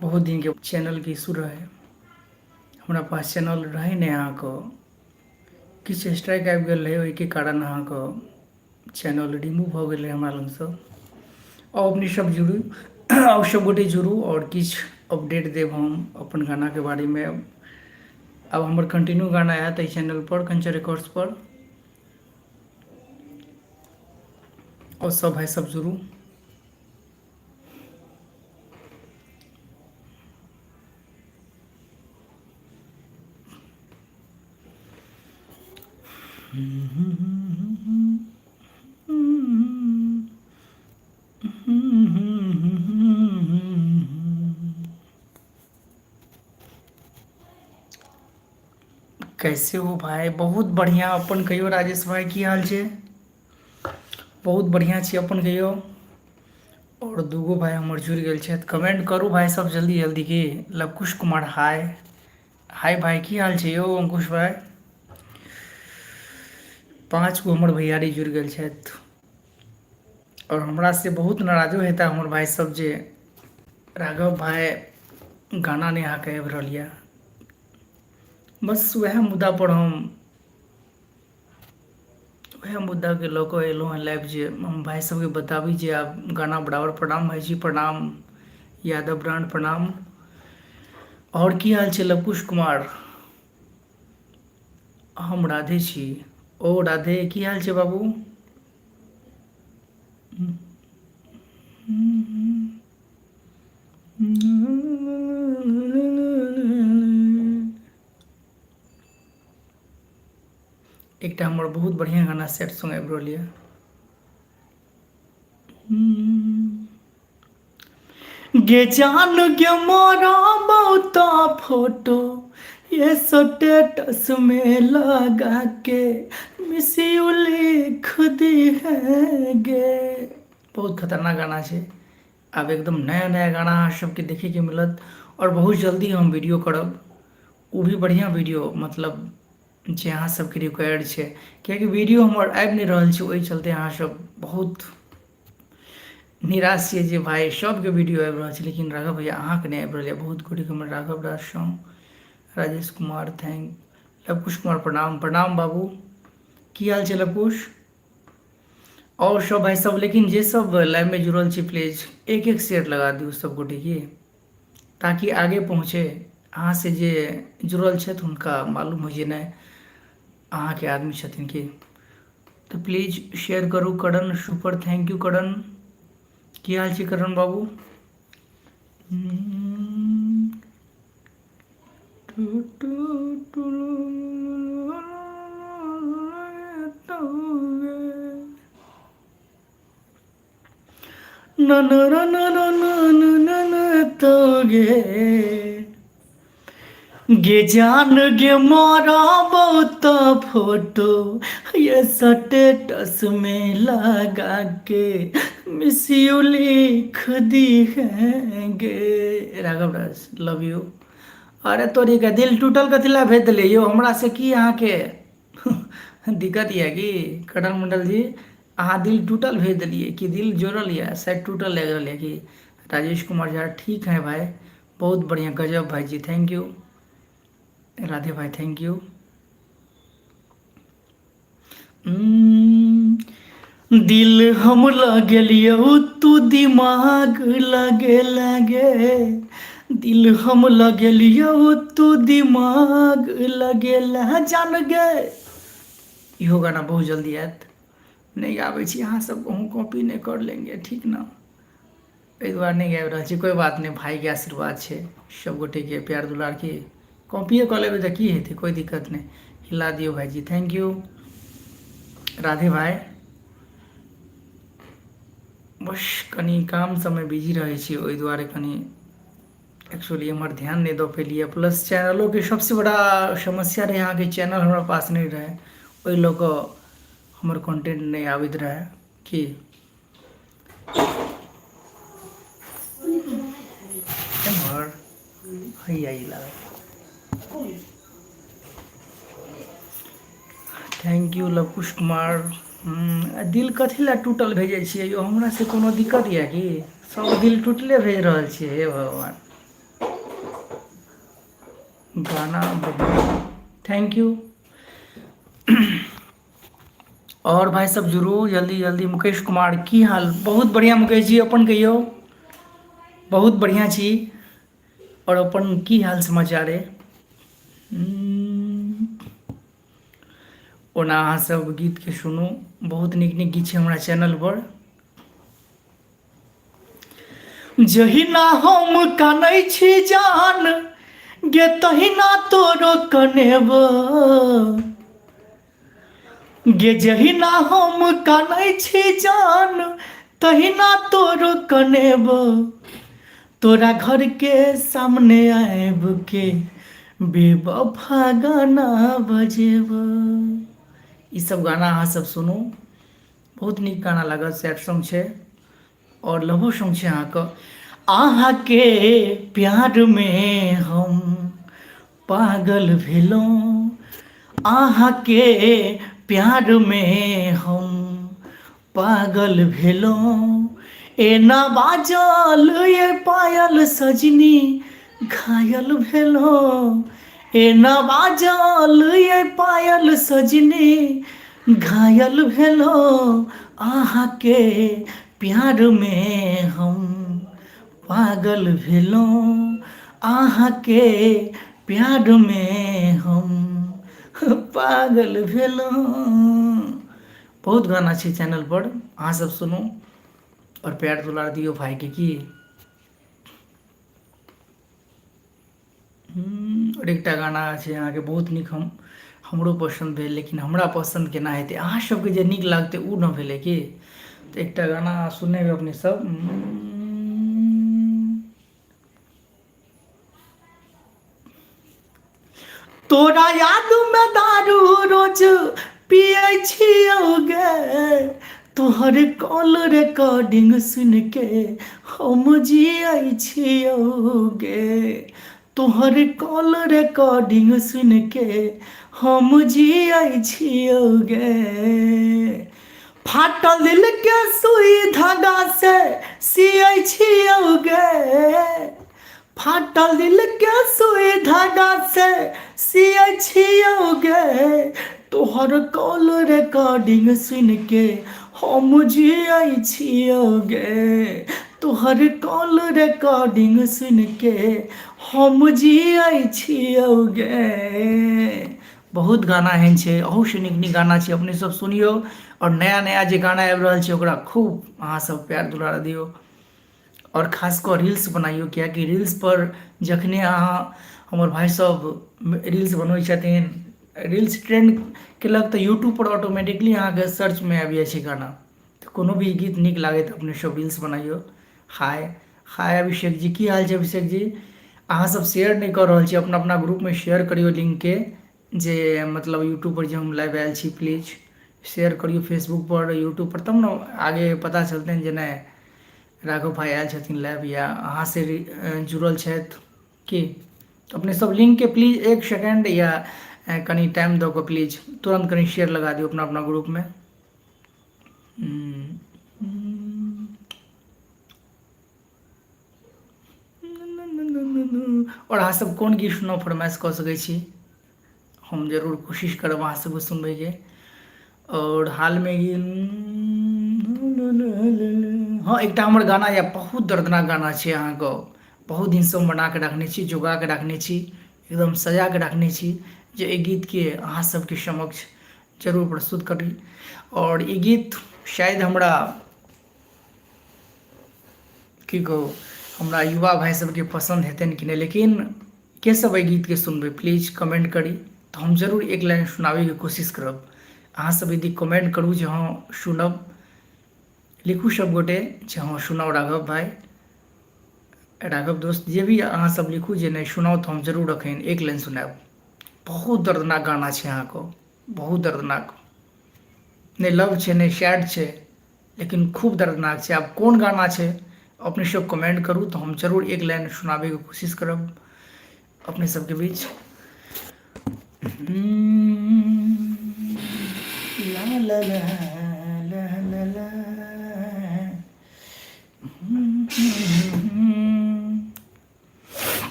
बहुत दिन के चैनल के इशू रहे। हमारा पास चैनल रहे ने अहाँके किछु स्ट्राइक आबि गेल रहे, ओहिके कारण अहाँके चैनल रिमूव भऽ गेल रहे हमरा लगसँ। अब अपने सब जुड़ू, अब सब गोटे जुड़ू और किछु अपडेट देब हम अपन गाना के बारे में। अब हमर कंटिन्यू गाना आयत एहि चैनल पर कंचन रिकॉर्ड्स पर, और सब भाई सब जुड़ू। कैसे हो भाई? बहुत बढ़िया। अपन कहियो राजेश भाई, की हाल छै? बहुत बढ़िया छी, अपन कहियो। और दूगो भाई हमर जुड़ गेल छथि, कमेंट करू भाई सब जल्दी जल्दी की। लवकुश कुमार हाय हाय भाई, की हाल छै यौ अंकुश भाई? 5 गो हमर भैयारी जुड़ गेल छथि, और हमरा से बहुत नाराजो हेता हमर भाई सब जे राघव भाई गाना नहीं अहाँके आबि रहल यऽ। बस वएह मुद्दा पर हम वएह मुद्दा के लऽ कऽ एलहुँ हैं लाइव, जे हम भाई सबके बताबी जे आब गाना बराबर। प्रणाम भाई जी, प्रणाम यादव ब्रांड, प्रणाम। और की हाल छै लवकुश कुमार? हम राधे छी। ओ राधे, की हाल छै बाबू? एकटा हमर बहुत बढ़िया गाना सेट सॉन्ग आबि रहल यऽ। गे जान गे मोरा बहुता फोटो ये स्टेटस में लगा के मिस यू लिख दी है गे। बहुत खतरनाक गाना छै। आब एकदम नया नया गाना अहाँ सबके देखेके मिलत, और बहुत जल्दी हम वीडियो करब, वो भी बढ़िया वीडियो, मतलब जे अहाँ सबके रिक्वायर्ड छै। कियाकि वीडियो हमर आबि नहीं रहल छै, ओहि चलते अहाँ सब बहुत निराश छियै जे भाई सबके वीडियो आबि रहल छै लेकिन राघव भैया अहाँके नहीं आबि रहल यऽ। बहुत गोटे हमर राघव राज सॉन्ग, राजेश कुमार थैंक, लवकुश कुमार प्रणाम। प्रणाम बाबू, की हाल छै लवकुश? और सब भाई सब, लेकिन जे सब लाइव में जुड़ल छी प्लीज एक एक शेयर लगा दियौ सब गोटे की, ताकि आगे पहुँचे। अहाँ से जे जुड़ल छथि हुनका मालूम हो जे नहीं अहाँ के आदमी छथिन की। तो प्लीज शेयर करू। करण सुपर, थैंक यू करण। की हाल छै करण बाबू? न न न न न न न न न तोगे गे जान गे मोरा बहुत फोटो ये स्टेटस में लगा के मिस यू लिख दी है गे। राघव राज लव यू। अरे तोरी के दिल टूटल कथी ला भेज दिले यो हमरा से? की अहाँ के दिक्कत यऽ कि करण मंडल जी? अहाँ दिल टूटल भेज दिलिए कि दिल जोड़ल यऽ? शायद टूटल लग रहा है कि। राजेश कुमार झा ठीक है भाई, बहुत बढ़िया, गजब भाई जी, थैंक यू। राधे भाई थैंक यू। दिल हम लगेलियो तू दिमाग लगे लगे, दिल हम लगेलियो तू दिमाग लगे जान गे। इहो गाना बहुत जल्दी आयत। नहीं आबै छी, अहाँ सब कहूँ कॉपी नहीं कर लेंगे ठीक ना, एहि दुआरे नहीं गाबि रहल छी। कोई बात नहीं, भाई के आशीर्वाद छै, सब गोटे के प्यार दुलार की कॉपिए कऽ लेबै तऽ की हेतै, कोई दिक्कत नहीं। हिला दियो भाईजी, थैंक यू। राधे भाई, बस कनी काम समय बिजी रहे छी, ओहि दुआरे कनी एक्चुअली हमार ध्यान नहीं दऽ पेलिए। प्लस चैनलों के सबसे बड़ा समस्या रहे अहाँ के चैनल हमारा पास नहीं रहे, ओहि लऽ कऽ हमर कंटेंट नहीं आबैत रहे कि। एम्हर हैया ई लागल। Thank you Lavkush Kumar. दिल कथी ला टूटल भेजै छियै यौ? हमरा से कोनो दिक्कत यऽ कि? सब दिल टूटले भेज रहल छियै हे भगवान। गाना बढ़िया, थैंक यू। और भाई सब जरूर जल्दी जल्दी। मुकेश कुमार की हाल? बहुत बढ़िया मुकेश जी, अपन कहियो। बहुत बढ़िया छी। और अपन की हाल समाचार है? ओना अहाँ सब गीत के सुनू, बहुत नीक नीक गीत छै हमरा चैनल पर। जहिना हम कानै छी जान, गे तहिना तोरो कनेब। गे जहिना हम कानै छी जान, तहिना तोरो कनेब। तोरा घर के सामने आएब के बेवफा गाना बजेब। ई सब गाना अहाँ सब सुनू, बहुत नीक गाना लागत। सैड सॉन्ग छै और लवो सॉन्ग छै अहाँके। अहाँके प्यार में हम पागल भेलहुँ, अहाँके प्यार में हम पागल भेलहुँ। एना बाजल ये पायल सजनी घायल भेलहुँ। एना बाजल ये पायल सजनी घायल भेलहुँ। अहाँके प्यार में हम पागल भेलहुँ, अहाँके प्यार में हम पागल भेलहुँ। बहुत गाना छै चैनल पर, अहाँ सब सुनू और प्यार दुलार दियो भाई के की। और एकटा गाना छै अहाँके बहुत नीक, हमरो पसंद भेल, लेकिन हमरा पसंद केना हेतै, अहाँ सबके जे नीक लागतै उ न भेलै की। तऽ एकटा गाना सुनेबै अपने सब। तोरा याद में दारू रोज पिए छियौ गे, तोहर कॉल रिकॉर्डिंग सुन के हम जियै छियौ गे। तोहर कॉल रिकॉर्डिंग सुन के हम जियै छियौ गे। फाटल दिल के सुई धागा से सियै छियौ गे। फाटल दिल के सुई धागा से सियै छियौ गे। तोहर कॉल रिकॉर्डिंग सुन के हम जियै छियौ गे। तोहर कॉल रिकॉर्डिंग सुन के हम जियै छियौ गे। बहुत गाना एहन छै, अहू से नीक नीक गाना छै, अपने सब सुनियो। और नया नया जे गाना आबि रहल छै ओकरा खूब अहाँ सब प्यार दुलार दियौ। और खास कऽ रील्स बनाइयो, कियाकि रील्स पर जखने अहाँ, हमर भाई सब रील्स बनबै छथिन, रील्स ट्रेंड केलक तऽ यूट्यूब पर ऑटोमेटिकली अहाँके सर्च में आबि जाइ छै गाना। तऽ कोनो भी गीत नीक लागे तऽ अपने सब रील्स बनाइयो। हाय हाय अभिषेक जी, की हाल छै अभिषेक जी? अहाँ सब शेयर नहीं कर रहल छी, अपना अपना ग्रुप में शेयर करियो लिंक के, जे मतलब यूट्यूब पर जे हम लाइव आयल छी प्लीज शेयर करियो, फेसबुक पर यूट्यूब पर, तब ने आगे पता चलते जे नहीं राघव भाई आयल छथिन लाइव या अहाँ से जुड़ल छथि की। तो अपने सब लिंक के प्लीज एक सेकेंड या कनी टाइम दो के प्लीज तुरंत कनी शेयर लगा दियो अपना अपना ग्रुप में। और अहाँ सब कोन गीत सुनब फरमाइश कऽ सकै छी, हम जरूर कोशिश करब अहाँ सबके सुनबै के। और हाल में हाँ एकटा हमर गाना या बहुत दर्दनाक गाना छै, अहाँके बहुत दिन से हम बना के रखने छी, जोगा के रखने छी, एकदम सजा के रखने छी, जे एहि गीत के अहाँ सबके समक्ष जरूर प्रस्तुत करी। और ई गीत शायद हमरा की कहू, हमरा युवा भाई सबके पसंद हेतै कि नहीं, लेकिन के सब एहि गीत के सुनबै प्लीज कमेंट करी, तो हम जरूर एक लाइन सुनाबे के कोशिश करब। अहाँ सब यदि कमेंट करू जे हाँ सुनब, लिखू सब गोटे जे हाँ सुनाओ राघव भाई, राघव दोस्त, जे भी अहाँ सब लिखू जे नहीं सुनाओ तो हम जरूर अखन एक लाइन सुनाब। बहुत दर्दनाक गाना छै अहाँके, बहुत दर्दनाक, नहीं लव छै नहीं सैड छै, लेकिन खूब दर्दनाक छै। आब कोन गाना छै अपने सब कमेंट करू, तो हम जरूर एक लाइन सुनाबे के कोशिश करब अपने सबके बीच। ला ला ला ला ला ला।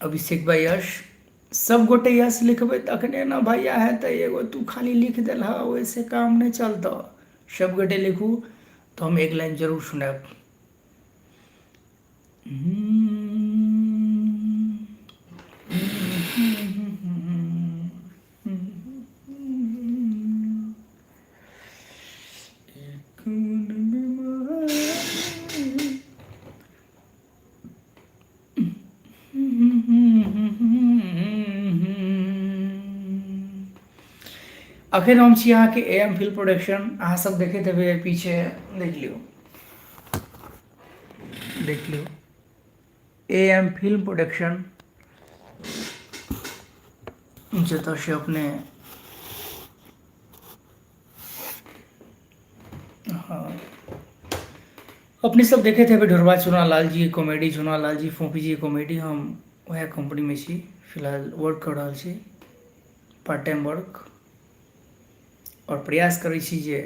अभिषेक भाई यश सब गोटे यस लिखबे तखने ना भैया है, तो एगो तू खाली लिख दिल वैसे काम नहीं चलता। सब गोटे लिखू तो हम एक लाइन जरूर सुनाब। अखन हम छी अहाँ के AM फिल्म प्रोडक्शन। अहाँ सब देखैत हेबै पीछे, देख लियो, देख लियो AM फिल्म प्रोडक्शन, जतऽ से अपने हाँ अपने सब देखे थे ढोरबा चुना लाल जी कॉमेडी, चुना लाल जी फोफी जी कॉमेडी। हम वह कंपनी में छी, फिलहाल वर्क कर रहा छी, पार्ट टाइम वर्क, और प्रयास करै छी जे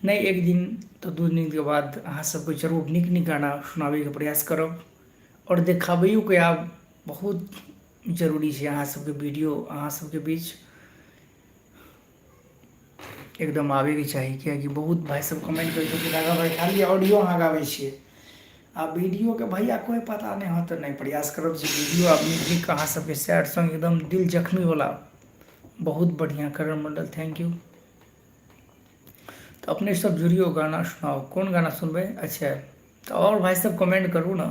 नहीं एक दिन तो 2 दिन के बाद अहाँ सबके जरूर नीक नीक गाना सुनाबे के प्रयास करब, और देखाबैयो के आब बहुत जरूरी है। अहाँ सबके वीडियो अहाँ सबके बीच एकदम आवे के चाहिए, कियाकि बहुत भाई सब कमेंट करे कि दादा भाई खाली ऑडियो अहाँ गावे छिए, आ वीडियो के भैया कोई पता नहीं हो, तो नहीं प्रयास करब जे वीडियो आप नीक नीक अहाँ सबके सैड सॉन्ग एकदम दिल जख्मी वाला बहुत बढ़िया। करण मंडल थैंक यू। तो अपने सब जुड़ियो, गाना सुनाओ, कौन गाना सुनबे? अच्छा तो और भाई सब कमेंट करू ना।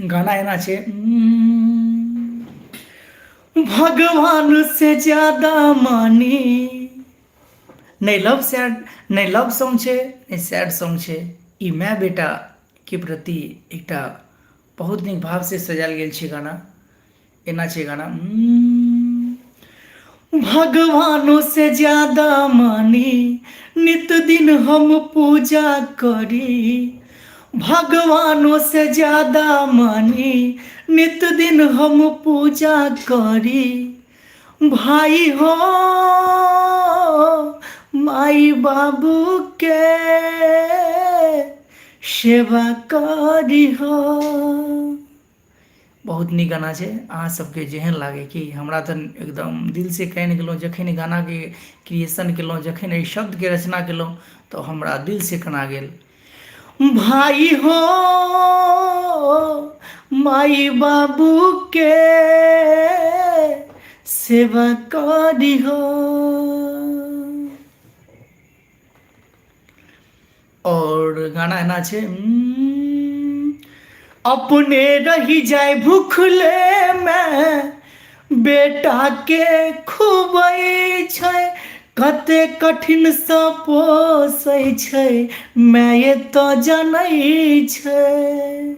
गाना एना छे, भगवान से ज्यादा मानी, नहीं लव सैड, नहीं लव सॉन्ग छे, नहीं सैड सॉन्ग छे। ई माय बेटा के प्रति एकटा बहुत नीक भाव से सजाल गेल छे गाना। एना छे गाना, भगवानों से ज्यादा मानी, नित दिन हम पूजा करी, भगवानों से ज्यादा मानी, नित दिन हम पूजा करी, भाई हो माई बाबू के सेवा करी हो। बहुत नीक गाना छै। अहाँ सबके जेहन लागे कि हमरा तऽ एकदम दिल से कहि गेलहुँ, जखन गाना के क्रिएशन केलहुँ, जखन एहि शब्द के रचना केलहुँ, तो हमरा दिल से कना गेल। भाई हो माई बाबू के सेवा करी हो। और गाना एना छे, अपने रही जाए भूखले में बेटा के खुबई छै, कते कठिन से पोसै छै, माय तो जानै छै।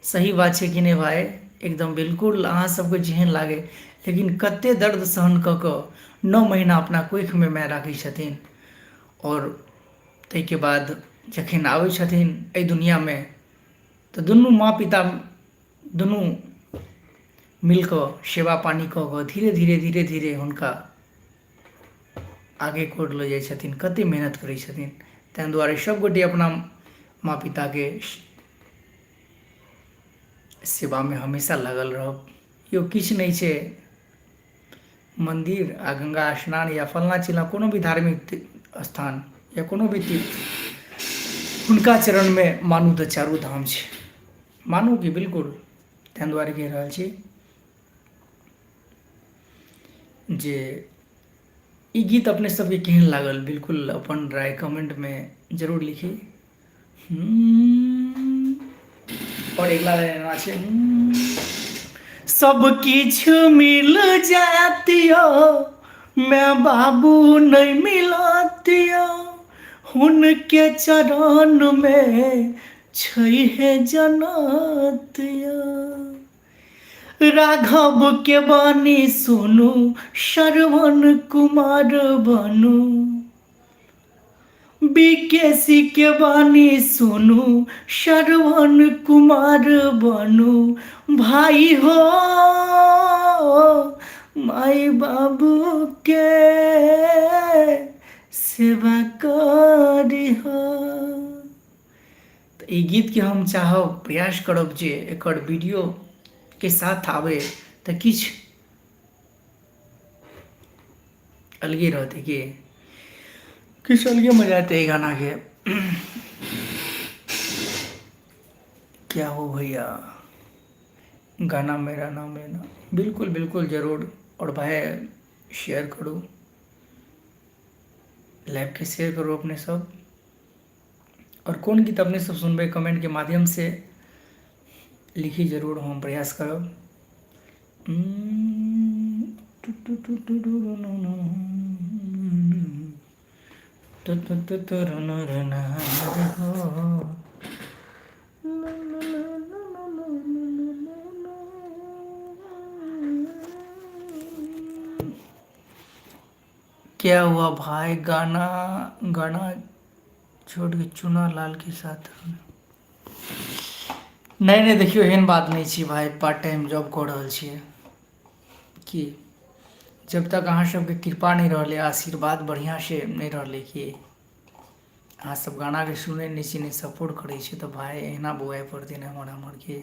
सही बात छै कि नहीं भाई? एकदम बिल्कुल अहाँ सबके जेहन लागे, लेकिन कते दर्द सहन कऽ कऽ 9 महीना अपना कोख में माय राखै छथिन, और ताहिके बाद जखन आबै छथिन एहि दुनिया में, तो दुनू माँ पिता दुनू मिलकर सेवा पानी कऽ कऽ धीरे धीरे धीरे धीरे हुनका आगे कोर लऽ जाइ छथिन, कते मेहनत करै छथिन। ताहि दुआरे सब गोटे अपना माँ पिता के सेवा में हमेशा लागल रहब। यो किछु नहीं छै, मंदिर आ गंगा स्नान या फलना चिलना कोनो भी धार्मिक स्थान या कोनो भी तीर्थ, हुनका चरण में मानू तो चारू धाम छै, मानू कि बिल्कुल। ताहि दुआरे कहि रहल छी जे ई गीत अपने सबके केहन लागल, बिल्कुल अपन राय कमेंट में जरूर लिखी। और अगला लाइन छै, सब किछ मिल जातियो मैं बाबू नहीं मिलतियो, हुनके चरण में छै है जनतिया। राघव के बानी सुनू, श्रवण कुमार बनू, बीकेसी के बानी सुनू, श्रवण कुमार बनू, भाई हो माई बाबू के सेवा करी हो। तो ई गीत के हम चाहब प्रयास करब जे एकर वीडियो के साथ आवे तो किछ अलगे रहते कि किछ अलगे मजा आते गाना के। क्या हो भैया, गाना मेरा नाम लेना, बिल्कुल बिल्कुल ज़रूर। और भाई शेयर करो, लाइव के शेयर करो अपने सब। और कौन गीत अपने सब सुनबे कमेंट के माध्यम से लिखी जरूर, हम प्रयास करब। क्या हुआ भाई, गाना गाना छोड़ के चुना लाल के साथ? नहीं नहीं, देखियो एहन बात नहीं छी भाई, पार्ट टाइम जॉब कर रहल छियै कि जब तक अहाँ सबके कृपा नहीं रहले, आशीर्वाद बढ़िया से नहीं रहले कि अहाँ सब गाना के सुने नहीं छी, नहीं सपोर्ट करे छी, तो भाई एहना बुआई पड़ती नहीं हमर हमर के।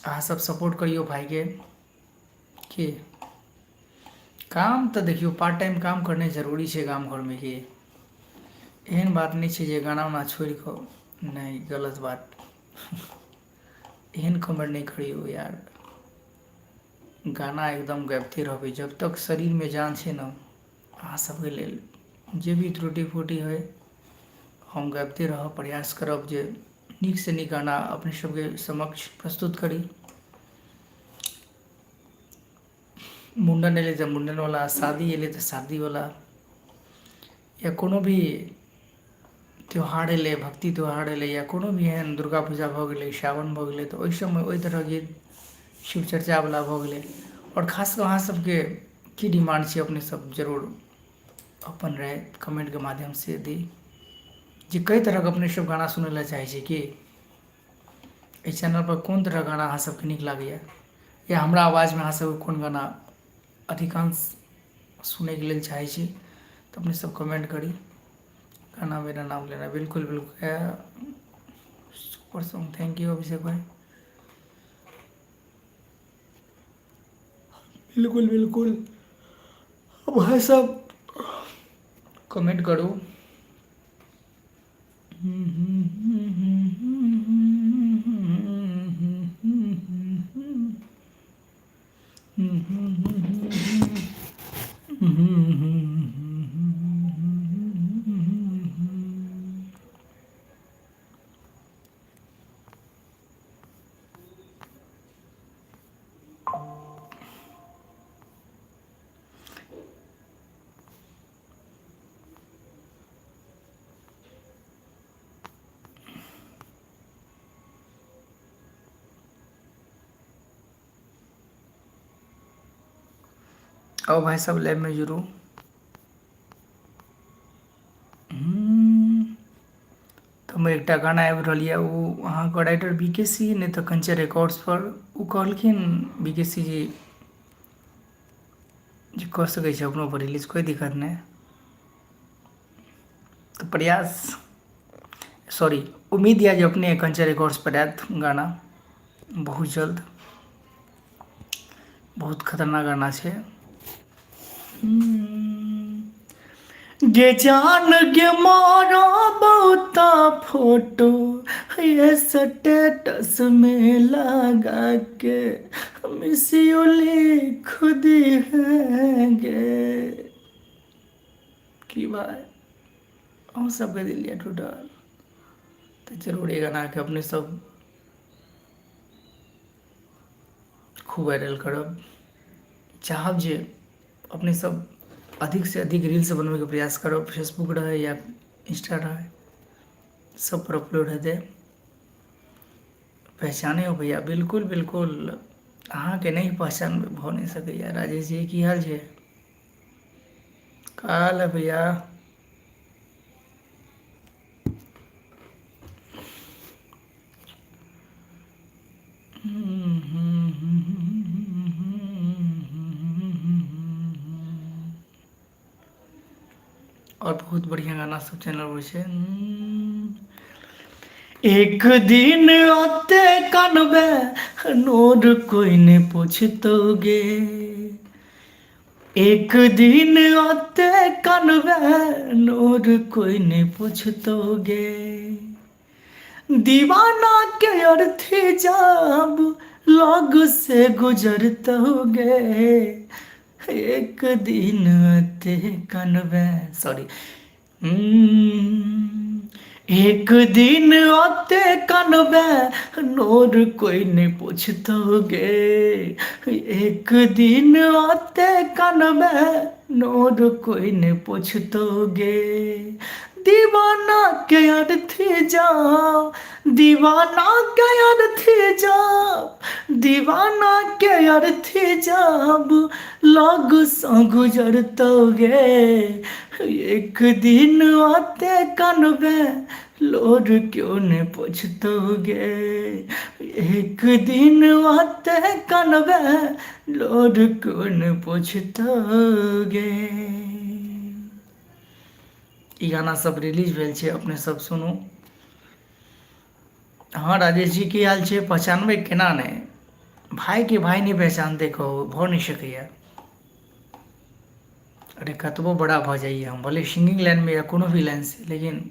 अहाँ सब सपोर्ट करियो भाई के कि काम तो देखियो पार्ट टाइम काम करने जरूरी है गाम घर में कि एहन बात नहीं है जे गाना उना छोड़ को, नहीं गलत बात। एहन कमेंट नहीं करियो यार, गाना एकदम गाबिते रहबे जब तक शरीर में जान है ना। अहाँ सबके लेल जे भी त्रुटि फूटी है हम गाबिते रह, प्रयास करब जे नीक से नीक गाना अपने सबके समक्ष प्रस्तुत करी। मुंडन एले तो मुंडन वाला, शादी एले तो शादी वाला, या कोनो भी त्यौहार एले, भक्ति त्यौहार एले, या कोनो भी एहन दुर्गा पूजा भ गेलै, सावन भ गेलै, तो ओहि सबमे ओहि तरह गीत शिव चर्चा वाला भ गेलै। और खास कऽ अहाँ सबके की डिमांड छै अपने सब जरूर अपन राय कमेंट के माध्यम से दी, जे कई तरह के अपने सब गाना सुनै ला चाहे छी कि एहि चैनल पर कोन तरह गाना अहाँ सबके नीक लागैया, या हमरा आवाज में अहाँ सब कोन गाना अधिकांश सुने के लिए चाहे छी, तो अपने सब कमेंट करी। गाना मेरा नाम लेना, बिल्कुल बिल्कुल सुपर सॉन्ग, थैंक यू अभिषेक भाई, बिल्कुल बिल्कुल भाई सब कमेंट करो। आओ भाई सब लैब में जुड़ू। तो हम एक गाना आबि रहल यऽ, ओ अहाँके राइटर BKC नहीं तो कंचन रिकॉर्ड्स पर ओ कहलखिन BKC जी जे कऽ सकै छै अपनो पर रिलीज, कोई दिक्कत नहीं। तो प्रयास सॉरी उम्मीद यऽ जे अपने कंचन रिकॉर्ड्स पर आयत गाना बहुत जल्द, बहुत खतरनाक गाना छै। गे जान गे मारा बहुता फोटो ये स्टेटस में लगा के मिस यू लिख दी है गे। की भाई हम सबके दिल ये टूटल, तो जरूर ये गाना के अपने सब खूब वायरल करब। चाहब जे अपने सब अधिक से अधिक रील्स बनबे के प्रयास करब, फेसबुक रहे या इंस्टा रहे सब पर अपलोड हेतै। पहचाने हो भैया, बिल्कुल बिल्कुल अहाँ के नहीं पहचान भ नहीं सकैया। राजेश जी की हाल छै, का हाल है भैया? और बहुत बढ़िया गाना सब चैनल पर छै। एक दिन आते कानबे नोर कोई ने पूछतोगे, एक दिन आते कानबे नोर कोई ने पूछतोगे, दीवाना के अर्थी जब लग से गुजरतोगे, एक दिन आते कानबे सॉरी एक दिन आते कानबे नोर कोई नहीं पूछतोगे, एक दिन आते कानबे नोर कोई नहीं पूछतोगे, दीवाना के अर्थी जाओ, दीवाना के अर्थी जाओ, दीवाना के अर्थी जब लग से गुजरतोगे, एक दिन आते कानबे लोर क्यों ने पूछतोगे, एक दिन आते कानबे लोर क्यों ने पूछतोगे। ई गाना सब रिलीज भेल छै, अपने सब सुनू। हाँ राजेश जी की हाल छै, पहचानबे केना ने, भाई के भाई नहीं पहचानते कहो, भऽ नहीं सकैया। अरे कतबो बड़ा भऽ जाइए हम, भले सिंगिंग लाइन में या कोनो भी लाइन से, लेकिन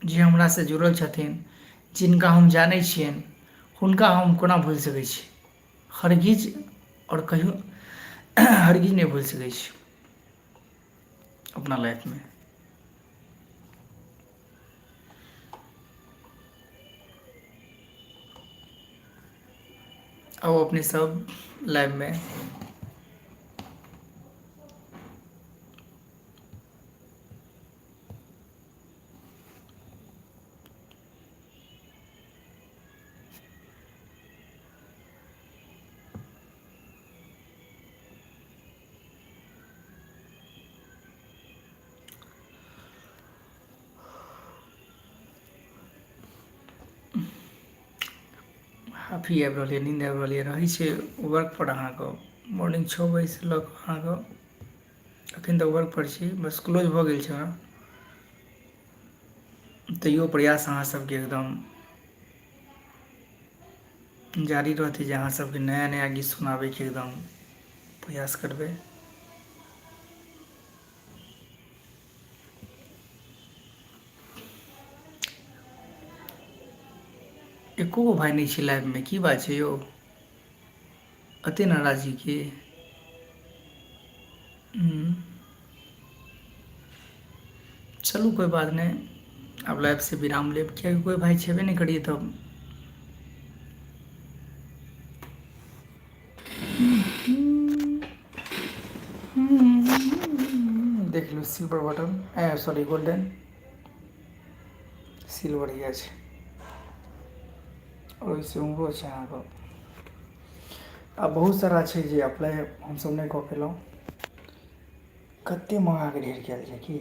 जे हमरा से जुड़ल छथिन, जिनका हम जानै छियनि, हुनका हम कोना भूलि सकै छी, हरगिज और कहियो हरगिज नहीं भूलि सकै छी अपना लाइफ में। आओ अपने सब लाइव में काफ़ी आबि रहल यऽ, नींद आबि रहल यऽ, रहै छै वर्क पर अहाँके मॉर्निंग 6 बजे से लऽ कऽ अहाँके अखन तक वर्क पर छी, बस क्लोज भऽ गेल छै। तैयो प्रयास अहाँ सबके एकदम जारी रहतै जे अहाँ सबके नया नया गीत सुनाबैके एकदम प्रयास करबै। एको गो भाई नहीं छै लाइव में, की बात छै यौ, अते नाराजगी की? चलू कोई बात नहीं, अब लाइव से विराम लेब, क्या कोई भाई छेबे नहीं करिए तब। देख लो silver button, sorry golden silver ही আছে, और ओइसे उम्रो छै अहाँके। आ बहुत सारा छै जे अप्लाई हमसब नहीं कऽ पेलहुँ, कते मंगा के ढेर कयल छै की।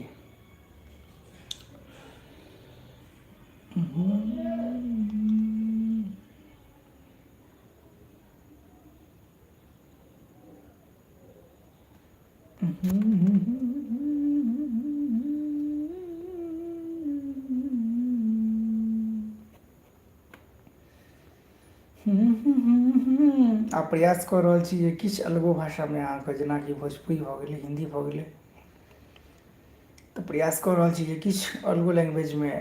आप प्रयास कऽ रहल छी जे किछु अलगो भाषामे अहाँके, जेनाकि भोजपुरी भऽ गेलै, हिंदी भऽ गेलै, तऽ प्रयास कऽ रहल छी जे किछु अलगो लैंग्वेजमे।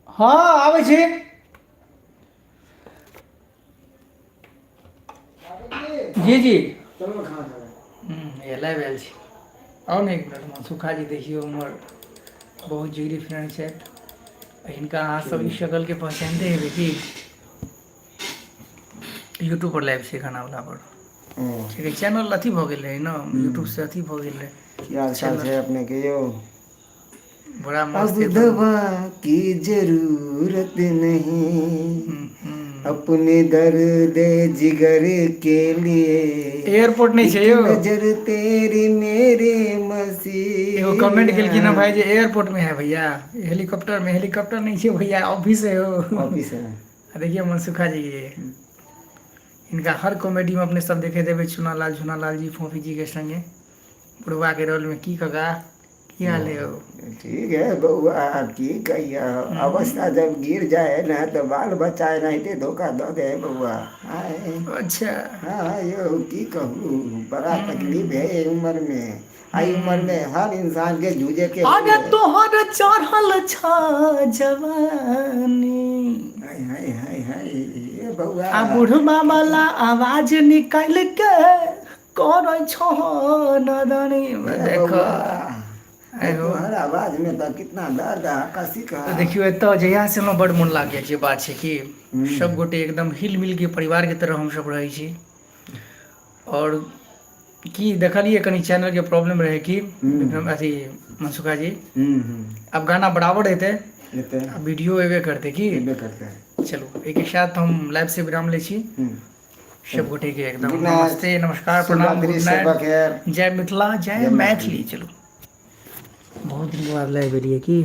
हाँ आबै छी, जी जी चलो खाना ये लाइव आयल छी। आओ ने एक मिनट, सुखा जी देखियो हमर बहुत जिगरी फ्रेंड छथि, हिनका अहाँ सब ई शकलके पहचानते हेबै की, यूट्यूब पर लाइव छै खाना वाला पर, ठीक है चैनल अथी भऽ गेल रहै ना, यूट्यूब से अथी भऽ गेल रहै। की हाल चाल छै अपने के यौ? बड़ा मस्त अब दवा की जरूरत नहीं, अपने दर्द जिगर के लिए एयरपोर्ट नहीं छै एक यो, नजर तेरी मेरे मसीहा। एगो कमेंट केलखिन ना भाई जे एयरपोर्ट में है भैया, हेलीकॉप्टर में, हेलीकॉप्टर नहीं छै भैया, ऑफिस है हो। ऑफिस है। देखिए मनसुखा जी ये, इनका हर कॉमेडी में अपने सब देखे देवे, झूनालाल जी फोफी जी के संगे बुढ़वा के रोल में, की कका की हाल है हो? ठीक है बउआ, की कहिया अवस्था जब गिर जाए ना तो बाल बच्चा नहीं ते धोखा दो दे बउआ। आए अच्छा। हाँ यो की कहूँ, बड़ा तकलीफ है ये उम्र में। आई उम्र में हर इंसान के जूझे के अरे हुए। तोहर चढ़ल छा जवानी, हाय हाय हाय हाय ये बउआ। आ बुढ़वा वाला आवाज निकाल के कर छो नदनी। ये देखो बउआ, एगो तोहर आवाज में तो कितना दर्द है कसी का। तो देखियो एतऽ जहिया से हमरा बड़ मोन लागैए जे बात छै कि सब गोटे एकदम हिल मिल के परिवार के तरह हमसब रहै छी। और की देखलिए कनी चैनल के प्रॉब्लम रहे कि विक्रम अथी मनसुखा जी, अब गाना बराबर हेते, लेते अब वीडियो एबे करते कि एबे करते हैं। चलो एक साथ हम लाइव से विराम ले छी। सब गोटे के एकदम गुड नाइट, नमस्ते, नमस्कार, प्रणाम, शुभरात्रि, गुड शब नाइट, बखैर, जय मिथिला, जय मैथिली। चलो बहुत दिन बाद लाइव एलिए कि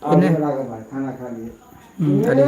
आगे लगा भाई खाना खा लिए। अरे